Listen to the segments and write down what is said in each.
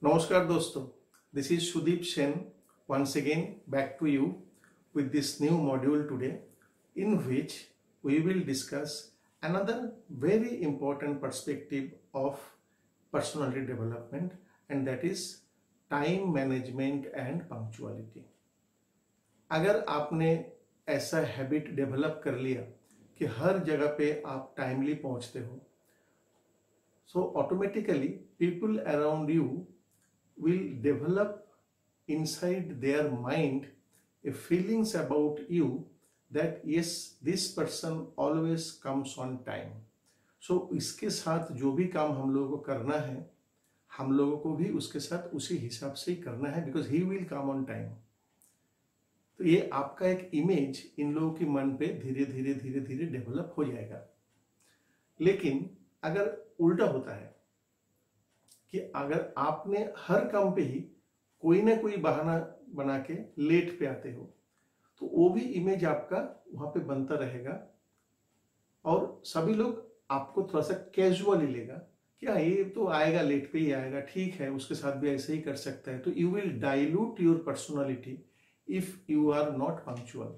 Namaskar दोस्तों, this is Sudeep Sen once again back to you with this new module today in which we will discuss another very important perspective of personality development, and that is time management and punctuality. अगर आपने ऐसा habit develop कर लिया कि हर जगह पे आप timely पहुंचते हो, so automatically people around you will develop inside their mind a feelings about you that yes, this person always comes on time. So इसके साथ जो भी काम हम लोगों को करना है, हम लोगों को भी उसके साथ उसी हिसाब से ही करना है, because he will come on time. तो ये आपका एक इमेज इन लोगों के मन पे धीरे धीरे डेवलप हो जाएगा. लेकिन अगर उल्टा होता है कि अगर आपने हर काम पे ही कोई ना कोई बहाना बना के लेट पे आते हो, तो वो भी इमेज आपका वहां पे बनता रहेगा और सभी लोग आपको थोड़ा सा कैजुअली लेगा कि हाँ, ये तो आएगा, लेट पे ही आएगा, ठीक है, उसके साथ भी ऐसे ही कर सकता है. तो you will dilute your personality if you are not punctual,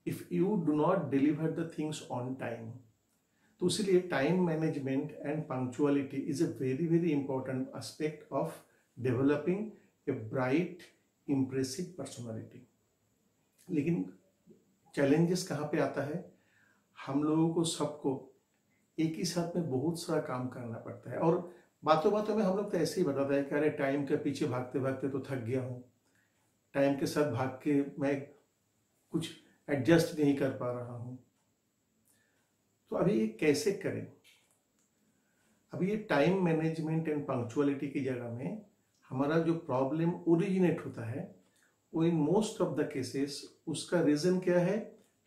if you do not deliver the things on time. तो इसलिए time management and punctuality is a very important aspect of developing a bright impressive personality. लेकिन challenges कहाँ पे आता है? हम लोगों को सबको एक ही साथ में बहुत सारा काम करना पड़ता है और बातों बातों में हम लोग तो ऐसे ही बताते हैं कि अरे टाइम के पीछे भागते भागते तो थक गया हूँ, टाइम के साथ भाग के मैं कुछ एडजस्ट नहीं कर पा रहा हूँ. तो अभी ये कैसे करें? अभी ये टाइम मैनेजमेंट एंड पंक्चुअलिटी की जगह में हमारा जो प्रॉब्लम ओरिजिनेट होता है वो in most of the cases उसका रीजन क्या है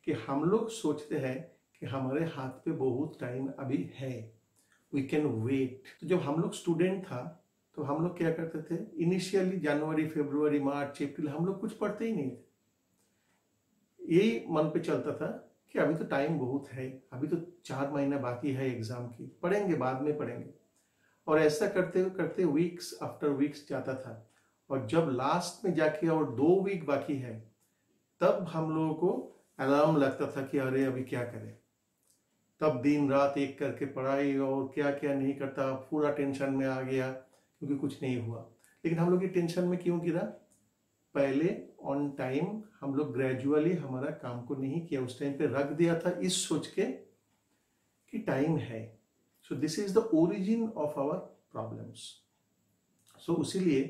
कि हम लोग सोचते हैं कि हमारे हाथ पे बहुत टाइम अभी है, वी कैन वेट. तो जब हम लोग स्टूडेंट था तो हम लोग क्या करते थे, इनिशियली जनवरी फरवरी मार्च अप्रैल हम लोग कुछ पढ़ते ही नहीं थे. यही मन पे चलता था कि अभी तो टाइम बहुत है, अभी तो 4 महीना बाकी है एग्जाम की, पढ़ेंगे बाद में पढ़ेंगे. और ऐसा करते करते वीक्स आफ्टर वीक्स जाता था और जब लास्ट में जाके और 2 वीक बाकी है तब हम लोगों को अलार्म लगता था कि अरे अभी क्या करें. तब दिन रात एक करके पढ़ाई और क्या क्या नहीं करता, पूरा टेंशन में आ गया क्योंकि कुछ नहीं हुआ. लेकिन हम लोग ये टेंशन में क्यों गिरा? पहले ऑन टाइम हम लोग ग्रेजुअली हमारा काम को नहीं किया, उस टाइम पे रख दिया था इस सोच के कि टाइम है. So this is the origin of our problems. So इसीलिए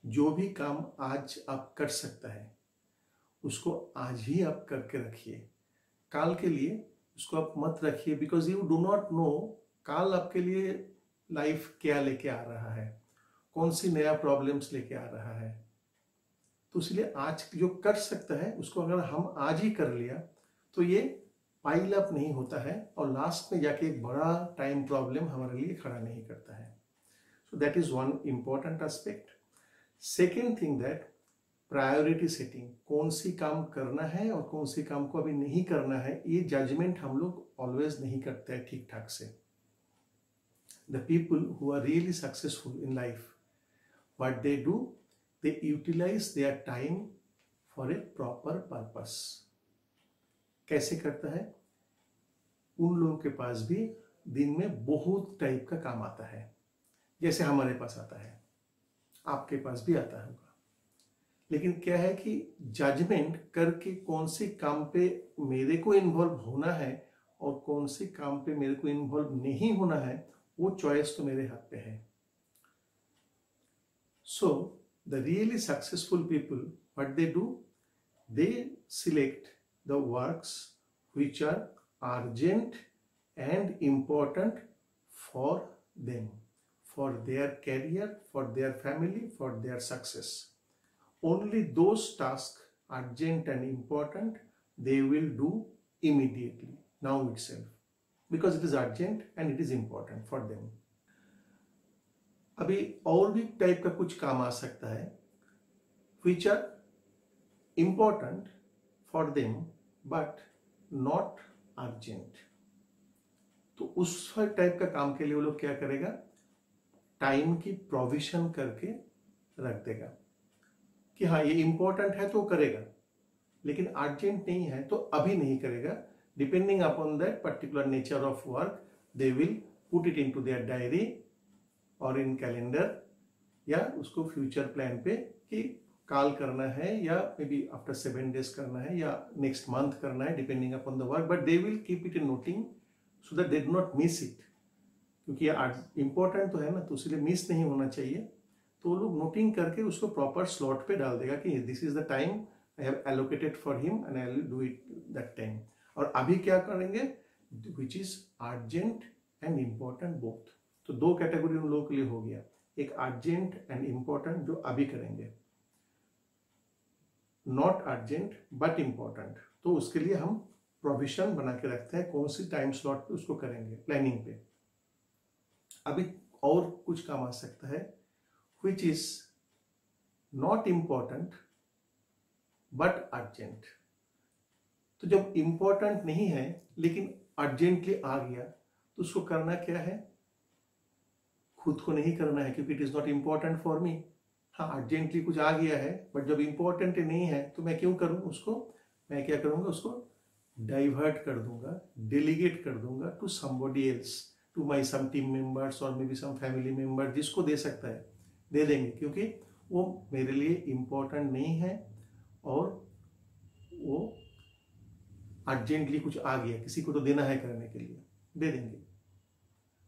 जो भी काम आज आप कर सकता है उसको आज ही आप करके रखिए. काल के लिए उसको आप मत रखिए, because you do not know काल आपके लिए लाइफ क्या लेके आ रहा है, कौन सी नया प्रॉब्लम्स लेके आ रहा है. तो इसलिए आज जो कर सकता है उसको अगर हम आज ही कर लिया तो ये पाइल अप नहीं होता है और लास्ट में जाके एक बड़ा टाइम प्रॉब्लम हमारे लिए खड़ा नहीं करता है. So that is one important aspect. Second thing that priority setting, कौन सी काम करना है और कौन सी काम को अभी नहीं करना है, ये जजमेंट हम लोग ऑलवेज नहीं करते हैं ठीक ठाक से. The people who are really successful in life, what they do, they utilize their time for a proper purpose. कैसे करता है? उन लोगों के पास भी दिन में बहुत टाइप का काम आता है, जैसे हमारे पास आता है, आपके पास भी आता होगा. लेकिन क्या है कि जजमेंट करके कौन से काम पे मेरे को इन्वॉल्व होना है और कौन से काम पे मेरे को इन्वॉल्व नहीं होना है, वो चॉइस तो मेरे हाथ पे है. So the really successful people, what they do, they select the works which are urgent and important for them, for their career, for their family, for their success. Only those tasks urgent and important they will do immediately, now itself, because it is urgent and it is important for them. अभी और भी type का कुछ काम आ सकता है which are important for them but not urgent. तो उस टाइप का काम के लिए वो लोग क्या करेगा, टाइम की प्रोविजन करके रख देगा कि हाँ ये इंपॉर्टेंट है तो करेगा, लेकिन अर्जेंट नहीं है तो अभी नहीं करेगा। Depending upon that particular nature of work they will put it into their diary और इन कैलेंडर, या उसको फ्यूचर प्लान पे कि कॉल करना है या मे बी आफ्टर 7 days करना है या नेक्स्ट मंथ करना है, depending upon the work, but they will keep it in noting so that they do not miss it, क्योंकि ये इंपॉर्टेंट तो है ना, तो इसलिए मिस नहीं होना चाहिए। तो वो लोग नोटिंग करके उसको प्रॉपर स्लॉट पे डाल देगा कि this is the time I have allocated for him and I will do it that time. और अभी क्या करेंगे, which is urgent and important both. तो दो कैटेगरी उन लोगों के लिए हो गया, एक अर्जेंट एंड इम्पोर्टेंट जो अभी करेंगे, नॉट अर्जेंट बट इम्पोर्टेंट, तो उसके लिए हम प्रोविजन बना के रखते हैं कौन सी टाइम स्लॉट पे उसको करेंगे प्लानिंग पे। अभी और कुछ काम आ सकता है which is not important but urgent। तो जब important नहीं है लेकिन अर्जेंटली आ गया तो उसको करना क्या है, खुद को नहीं करना है क्योंकि it is not important for me. हाँ अर्जेंटली कुछ आ गया है बट जब इम्पोर्टेंट नहीं है तो मैं क्यों करूँ उसको, मैं क्या करूँगा उसको डाइवर्ट कर दूंगा, डेलीगेट कर दूंगा to somebody else, to my some team members और may be some family member, जिसको दे सकता है दे देंगे क्योंकि वो मेरे लिए इम्पोर्टेंट नहीं है और वो अर्जेंटली कुछ आ गया, किसी को तो देना है करने के लिए, दे देंगे,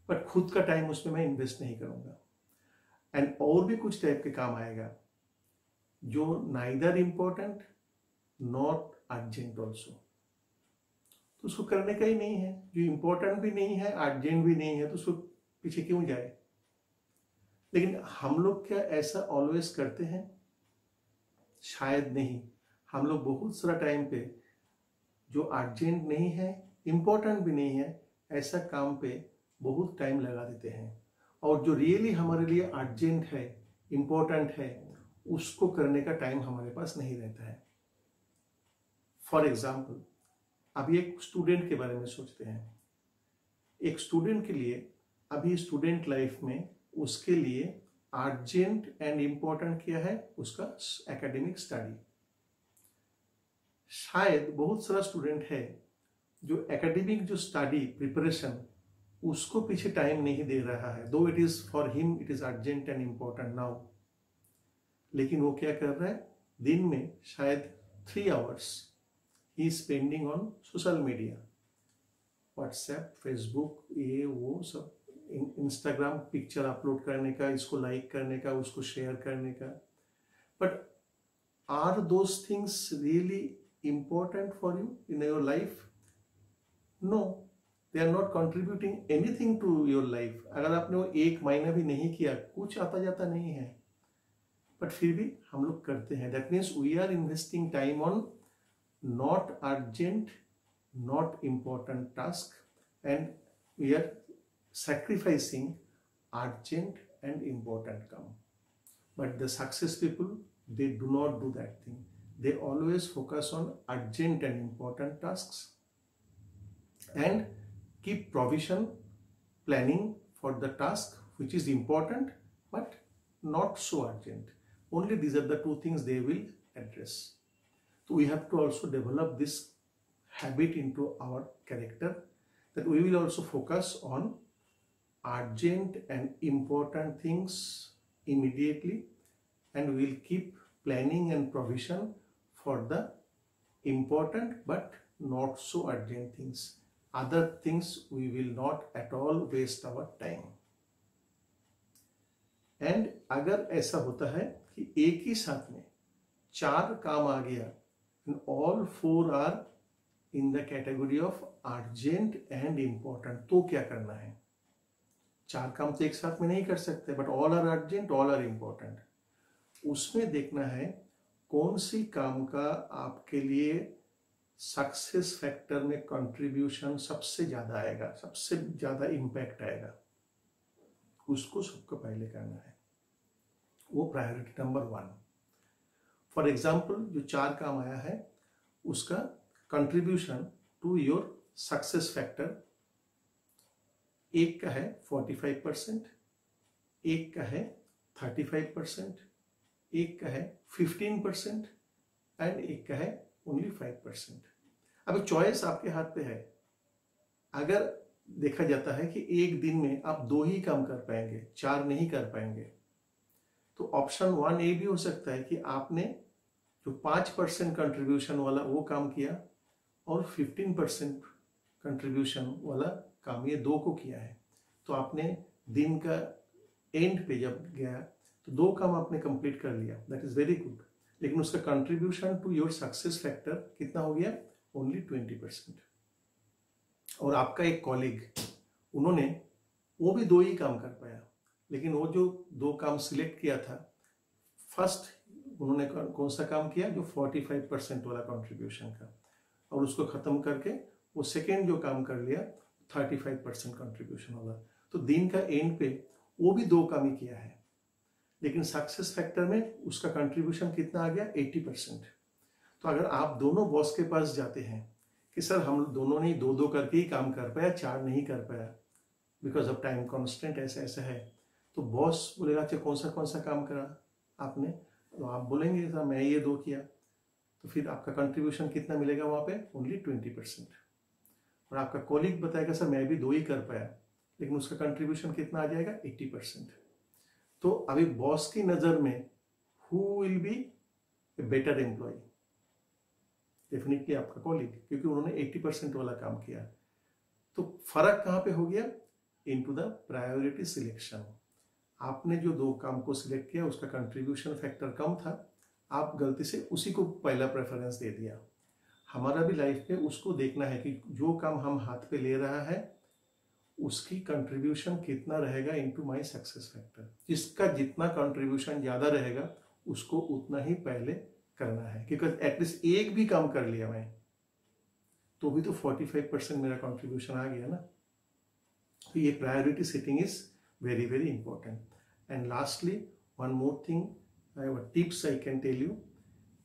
बट खुद का टाइम उसमें मैं इन्वेस्ट नहीं करूंगा। एंड और भी कुछ टाइप के काम आएगा जो neither important not urgent also, तो उसको करने का ही नहीं है, जो इम्पोर्टेंट भी नहीं है अर्जेंट भी नहीं है तो उसको पीछे क्यों जाए। लेकिन हम लोग क्या ऐसा ऑलवेज करते हैं, शायद नहीं। हम लोग बहुत सारा टाइम पे जो अर्जेंट नहीं है इम्पोर्टेंट भी नहीं है ऐसा काम पे बहुत टाइम लगा देते हैं, और जो रियली हमारे लिए अर्जेंट है इम्पोर्टेंट है उसको करने का टाइम हमारे पास नहीं रहता है। फॉर एग्जाम्पल अभी एक स्टूडेंट के बारे में सोचते हैं। एक स्टूडेंट के लिए अभी स्टूडेंट लाइफ में उसके लिए अर्जेंट एंड इम्पोर्टेंट क्या है, उसका एकेडमिक स्टडी। शायद बहुत सारा स्टूडेंट है जो एकेडमिक जो स्टडी प्रिपरेशन उसको पीछे टाइम नहीं दे रहा है, दो it is for him it is urgent and important now, लेकिन वो क्या कर रहा है दिन में शायद 3 hours he is spending on social media, WhatsApp, Facebook, ये वो सब, इंस्टाग्राम पिक्चर अपलोड करने का, इसको लाइक करने का, उसको शेयर करने का। But are those things really important for you in your life? No, they are not contributing anything to your life। अगर आपने वो 1 महीना भी नहीं किया कुछ आता जाता नहीं है, बट फिर भी हम लोग करते हैं। That means we are investing time on not urgent not important task and we are sacrificing urgent and important come। But the success people, they do not do that thing। They always focus on urgent and important tasks and keep provision planning for the task which is important but not so urgent। Only these are the two things they will address। So we have to also develop this habit into our character, that we will also focus on urgent and important things immediately, and we will keep planning and provision for the important but not so urgent things। Other things we will not at all waste our time। and अगर ऐसा होता है कि एक ही साथ में 4 काम आ गया and all 4 are in the category of urgent and important, तो क्या करना है। 4 काम तो एक साथ में नहीं कर सकते, but all are urgent all are important. उसमें देखना है कौन सी काम का आपके लिए सक्सेस फैक्टर में कंट्रीब्यूशन सबसे ज्यादा आएगा, सबसे ज्यादा इम्पैक्ट आएगा, उसको सबको पहले करना है, वो प्रायोरिटी नंबर 1। फॉर एग्जाम्पल जो 4 काम आया है उसका contribution to your success factor, एक का है 45%, एक का है 35%, एक का है 15% एंड एक का है ओनली 5%। अब चॉइस आपके हाथ पे है। अगर देखा जाता है कि एक दिन में आप 2 ही काम कर पाएंगे, 4 नहीं कर पाएंगे, तो ऑप्शन 1A भी हो सकता है कि आपने जो 5% कंट्रीब्यूशन वाला वो काम किया और 15% कंट्रीब्यूशन वाला काम, ये 2 को किया है। तो आपने दिन का एंड पे जब गया तो 2 काम आपने कंप्लीट कर लिया, दैट इज वेरी गुड। लेकिन उसका contribution to your success factor कितना हो गया? ओनली 20%। और आपका एक कॉलीग, उन्होंने वो भी 2 ही काम कर पाया, लेकिन वो जो 2 काम सिलेक्ट किया था, फर्स्ट उन्होंने कौन सा काम किया? जो 45% वाला कंट्रीब्यूशन का, और उसको खत्म करके वो सेकेंड जो काम कर लिया 35% कंट्रीब्यूशन वाला। तो दिन का एंड पे वो भी 2 काम ही किया है, लेकिन सक्सेस फैक्टर में उसका कंट्रीब्यूशन कितना आ गया? 80%। तो अगर आप दोनों बॉस के पास जाते हैं कि सर हम दोनों ने 2-2 करके ही काम कर पाया, 4 नहीं कर पाया बिकॉज ऑफ टाइम कॉन्स्टेंट, ऐसा ऐसा है, तो बॉस बोलेगा अच्छा कौन सा काम करा आपने? तो आप बोलेंगे सर मैं ये 2 किया, तो फिर आपका कंट्रीब्यूशन कितना मिलेगा वहां पे? ओनली 20%। और आपका कॉलीग बताएगा सर मैं भी 2 ही कर पाया, लेकिन उसका कंट्रीब्यूशन कितना आ जाएगा? 80%। तो अभी बॉस की नजर में who will be a better employee? Definitely आपका कॉलीग, क्योंकि उन्होंने 80% वाला काम किया। तो फर्क कहां पे हो गया? Into the priority selection. आपने जो 2 काम को सिलेक्ट किया उसका कंट्रीब्यूशन फैक्टर कम था, आप गलती से उसी को पहला प्रेफरेंस दे दिया। हमारा भी लाइफ में उसको देखना है कि जो काम हम हाथ पे ले रहा है उसकी कंट्रीब्यूशन कितना रहेगा इनटू माय सक्सेस फैक्टर। जिसका जितना कंट्रीब्यूशन ज्यादा रहेगा उसको उतना ही पहले करना है, क्योंकि एटलीस्ट एक भी काम कर लिया मैं तो भी तो 45% मेरा कंट्रीब्यूशन आ गया ना। तो ये priority setting is very very important. And lastly, one more thing, I have a tips I can tell you,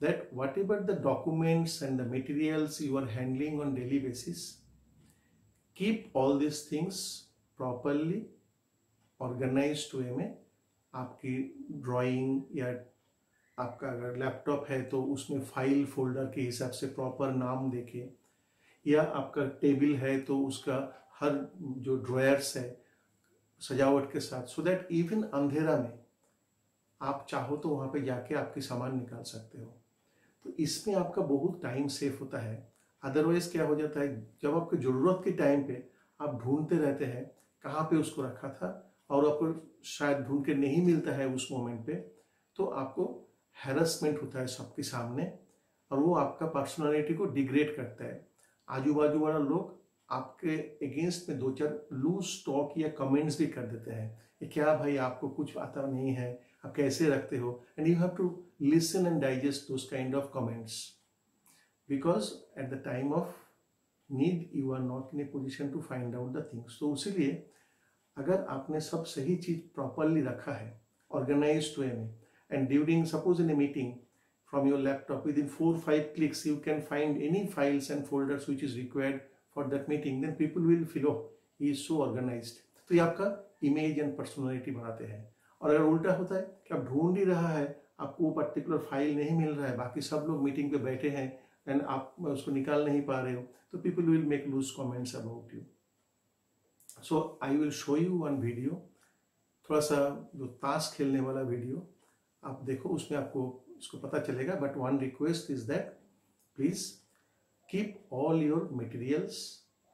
that whatever the documents and the materials you are handling on daily basis, keep all these things properly organized way में। आपकी drawing या आपका अगर laptop है तो उसमें file folder के हिसाब से प्रॉपर नाम देके, या आपका टेबल है तो उसका हर जो ड्रॉयर्स है सजावट के साथ, सो दैट इवन अंधेरा में आप चाहो तो वहां पे जाके आपके सामान निकाल सकते हो। तो इसमें आपका बहुत टाइम सेव होता है। अदरवाइज क्या हो जाता है, जब आपको जरूरत के टाइम पे आप ढूंढते रहते हैं कहाँ पे उसको रखा था और आपको शायद ढूंढ के नहीं मिलता है उस मोमेंट पे, तो आपको हैरेसमेंट होता है सबके सामने और वो आपका पर्सनालिटी को डिग्रेड करता है। आजू बाजू वाला लोग आपके अगेंस्ट में 2-4 लूज टॉक या कमेंट्स भी कर देते हैं, ये क्या भाई आपको कुछ आता नहीं है, आप कैसे रखते हो, and you have to listen and digest those kind of comments, because at the time of need you are not in a position to find out the things. तो इसीलिए अगर आपने सब सही चीज प्रॉपरली रखा है ऑर्गेनाइज्ड वे में, and during suppose in a meeting from your laptop within 4-5 clicks you can find any files and folders which is required for that meeting, then people will feel oh he is so organized। तो ये आपका image and personality बनाते हैं। और अगर उल्टा होता है कि आप ढूंढ ही रहा है, आपको वो पर्टिकुलर फाइल नहीं मिल रहा है, बाकी सब लोग मीटिंग पे बैठे हैं एंड आप उसको निकाल नहीं पा रहे हो, तो people will make loose comments about you. So I will show you one video, थोड़ा सा जो ताश खेलने वाला वीडियो आप देखो, उसमें आपको इसको पता चलेगा। But one request is that please keep all your materials,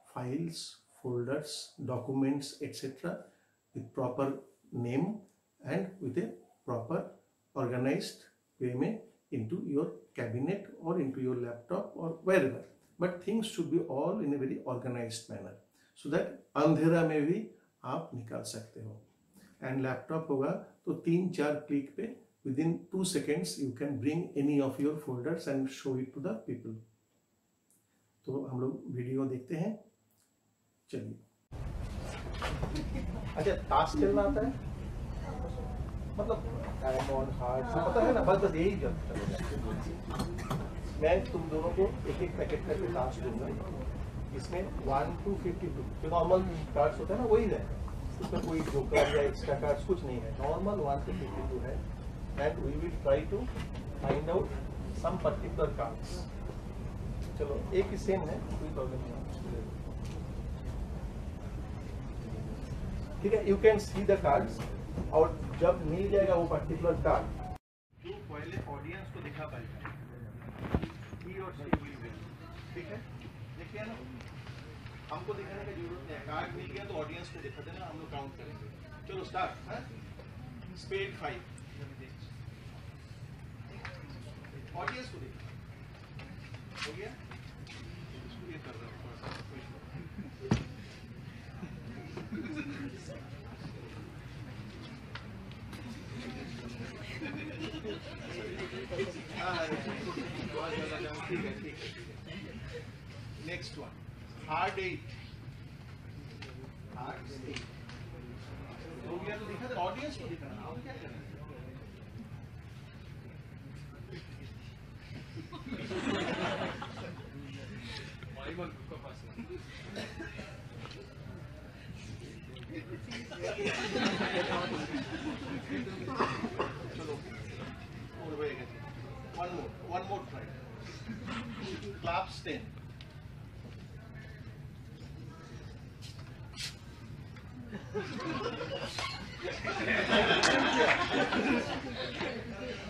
files, folders, documents etcetera with proper name and with a proper organised way में into your cabinet or into your laptop or wherever, but things should be all in a very organized manner so that अंधेरा में भी आप निकाल सकते हो। And laptop होगा तो 3-4 क्लिक पे within 2 seconds you can bring any of your folders and show it to the people। तो हम लोग वीडियो देखते हैं, चलिए। अच्छा, ताश खेलना आता है, मतलब डायमंड हार्ट पता है ना, बस यही चलेगा। मैं तुम दोनों को एक पैकेट करके ताश दूंगा, इसमें 1 to 52 जो नॉर्मल कार्ड्स होता है ना वही है, उसमें कोई जोकर या एक्स्ट्रा कार्ड्स कुछ नहीं है, नॉर्मल 1 to 52 है। and we will try to find out some particular cards. चलो एक ही सेम है, कोई प्रॉब्लम नहीं है, ठीक है. You can see the cards, और जब मिल जाएगा वो पर्टिकुलर कार्ड जो पहले ऑडियंस को दिखा पाएगा, he or she will win. ठीक है, देखिए ना, हमको दिखाने की जरूरत नहीं है, कार्ड मिल गया तो ऑडियंस को दिखा देना, हम लोग काउंट करेंगे. चलो स्टार्ट है. स्पेड 5, ऑडियंस को देखा, हो गया. इसको ये कर रहा हूँ थोड़ा सा. ठीक है, ठीक है. Next one, hard 8. हार्ड 8 हो गया तो दिखा दे, ऑडियंस को दिखाना, हम क्या करें. चलो one more try. Claps 10.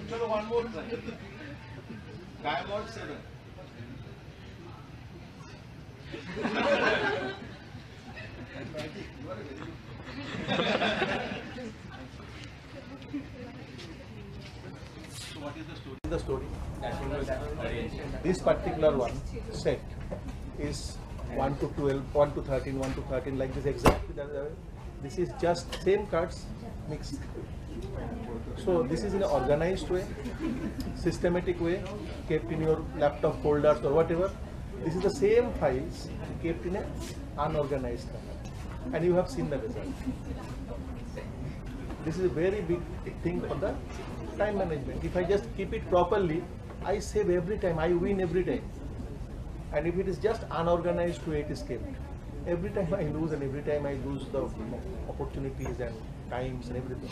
चलो one more try. Diamond 7. So what is the story? The story. This particular one set is 1 to 12, 1 to 13, 1 to 13, like this exactly. This is just same cards mixed. So this is in an organized way, systematic way, kept in your laptop folders or whatever. This is the same files kept in an unorganized manner, and you have seen the result. This is a very big thing for the time management. If I just keep it properly, I save every time, I win every time. And if it is just unorganized way it is kept, every time I lose, and every time I lose the opportunities and times and everything.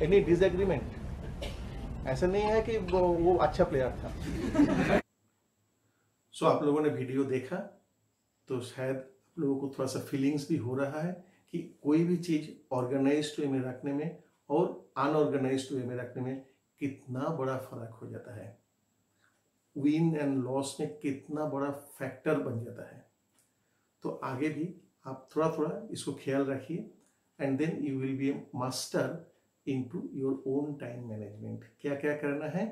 Any disagreement? ऐसा नहीं है कि वो अच्छा player था. So आप लोगों ने वीडियो देखा तो शायद आप लोगों को थोड़ा सा फीलिंग्स भी हो रहा है कि कोई भी चीज ऑर्गेनाइज्ड वे में रखने में और अनऑर्गेनाइज्ड वे में रखने में कितना बड़ा फर्क हो जाता है, विन एंड लॉस में कितना बड़ा फैक्टर बन जाता है. तो आगे भी आप थोड़ा थोड़ा इसको ख्याल रखिए, and then you will be a master into your own time management. क्या क्या करना है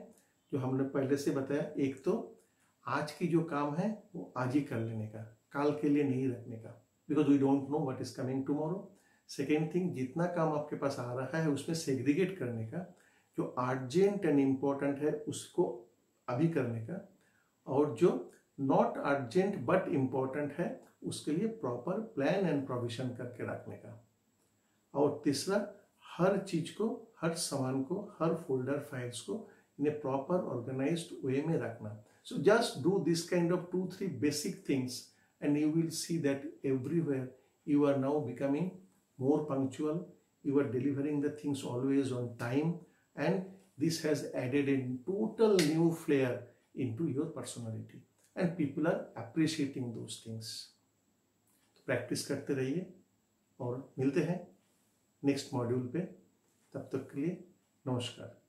जो हमने पहले से बताया. एक तो आज की जो काम है वो आज ही कर लेने का, कल के लिए नहीं रखने का, because we don't know what is coming tomorrow. Second thing, जितना काम आपके पास आ रहा है उसमें सेग्रीगेट करने का, जो अर्जेंट एंड इम्पोर्टेंट है उसको अभी करने का, और जो नॉट अर्जेंट बट इम्पोर्टेंट है उसके लिए प्रॉपर प्लान एंड प्रोविजन करके रखने का. और तीसरा, हर चीज को, हर सामान को, हर फोल्डर फाइल्स को इन ए प्रॉपर ऑर्गेनाइज्ड वे में रखना. So just do this kind of 2-3 basic things and you will see that everywhere you are now becoming more punctual, you are delivering the things always on time, and this has added a total new flair into your personality and people are appreciating those things. Practice करते रहिए और मिलते हैं next module पे. तब तक के लिए नमस्कार.